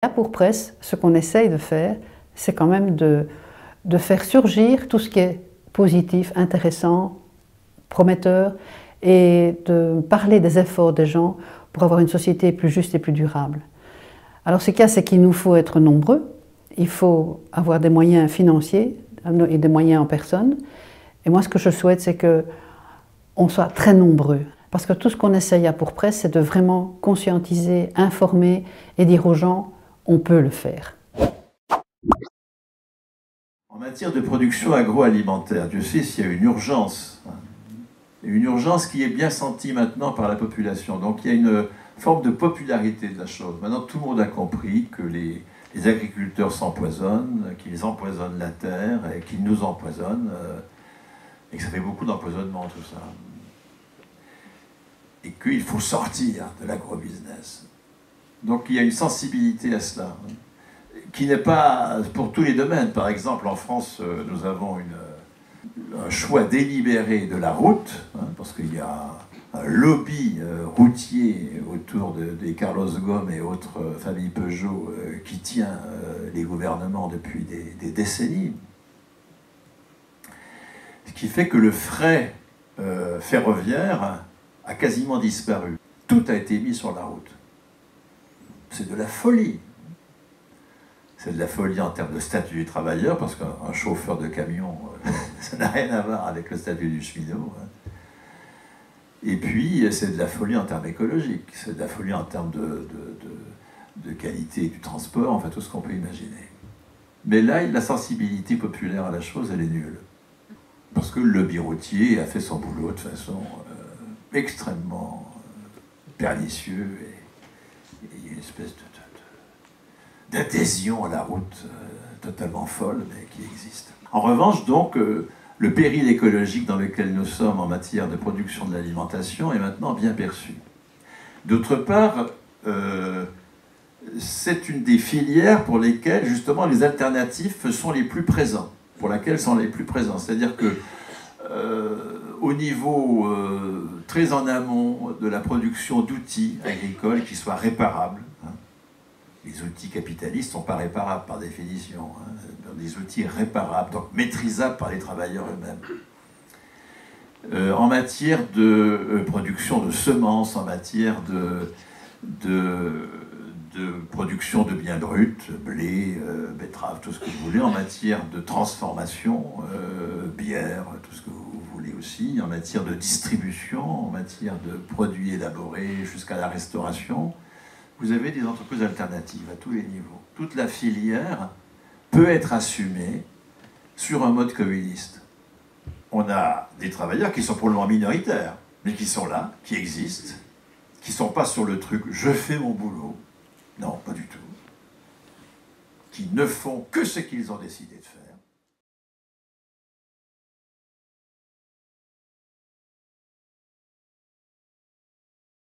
Là, pour Presse, ce qu'on essaye de faire, c'est quand même de faire surgir tout ce qui est positif, intéressant, prometteur, et de parler des efforts des gens pour avoir une société plus juste et plus durable. Alors ce qu'il y a, c'est qu'il nous faut être nombreux, il faut avoir des moyens financiers et des moyens en personne. Et moi, ce que je souhaite, c'est qu'on soit très nombreux. Parce que tout ce qu'on essaye à Pour Presse, c'est de vraiment conscientiser, informer et dire aux gens, on peut le faire. En matière de production agroalimentaire, Dieu sait s'il y a une urgence. Une urgence qui est bien sentie maintenant par la population. Donc il y a une forme de popularité de la chose. Maintenant, tout le monde a compris que les agriculteurs s'empoisonnent, qu'ils empoisonnent la terre et qu'ils nous empoisonnent, et que ça fait beaucoup d'empoisonnement tout ça. Et qu'il faut sortir de l'agrobusiness. Donc il y a une sensibilité à cela, qui n'est pas pour tous les domaines. Par exemple, en France, nous avons un choix délibéré de la route, parce qu'il y a un lobby routier autour des Carlos Ghosn et autres familles Peugeot qui tient les gouvernements depuis des décennies. Ce qui fait que le fret ferroviaire a quasiment disparu. Tout a été mis sur la route. C'est de la folie. C'est de la folie en termes de statut du travailleur, parce qu'un chauffeur de camion, ça n'a rien à voir avec le statut du cheminot. Et puis, c'est de la folie en termes écologiques, c'est de la folie en termes de qualité du transport, enfin tout ce qu'on peut imaginer. Mais là, la sensibilité populaire à la chose, elle est nulle. Parce que le lobby routier a fait son boulot de façon extrêmement pernicieux, et il y a une espèce d'adhésion à la route totalement folle, mais qui existe. En revanche, donc, le péril écologique dans lequel nous sommes en matière de production de l'alimentation est maintenant bien perçu. D'autre part, c'est une des filières pour lesquelles, justement, les alternatifs sont les plus présents, pour laquelle sont les plus présents. C'est-à-dire que, au niveau très en amont de la production d'outils agricoles qui soient réparables, les outils capitalistes ne sont pas réparables par définition, des outils réparables, donc maîtrisables par les travailleurs eux-mêmes. En matière de production de semences, en matière de production de biens bruts, blé, betterave, tout ce que vous voulez, en matière de transformation, bière, tout ce que vous voulez aussi, en matière de distribution, en matière de produits élaborés jusqu'à la restauration, vous avez des entreprises alternatives à tous les niveaux. Toute la filière peut être assumée sur un mode communiste. On a des travailleurs qui sont pour le moment minoritaires, mais qui sont là, qui existent, qui ne sont pas sur le truc « je fais mon boulot ». Non, pas du tout. Qui ne font que ce qu'ils ont décidé de faire.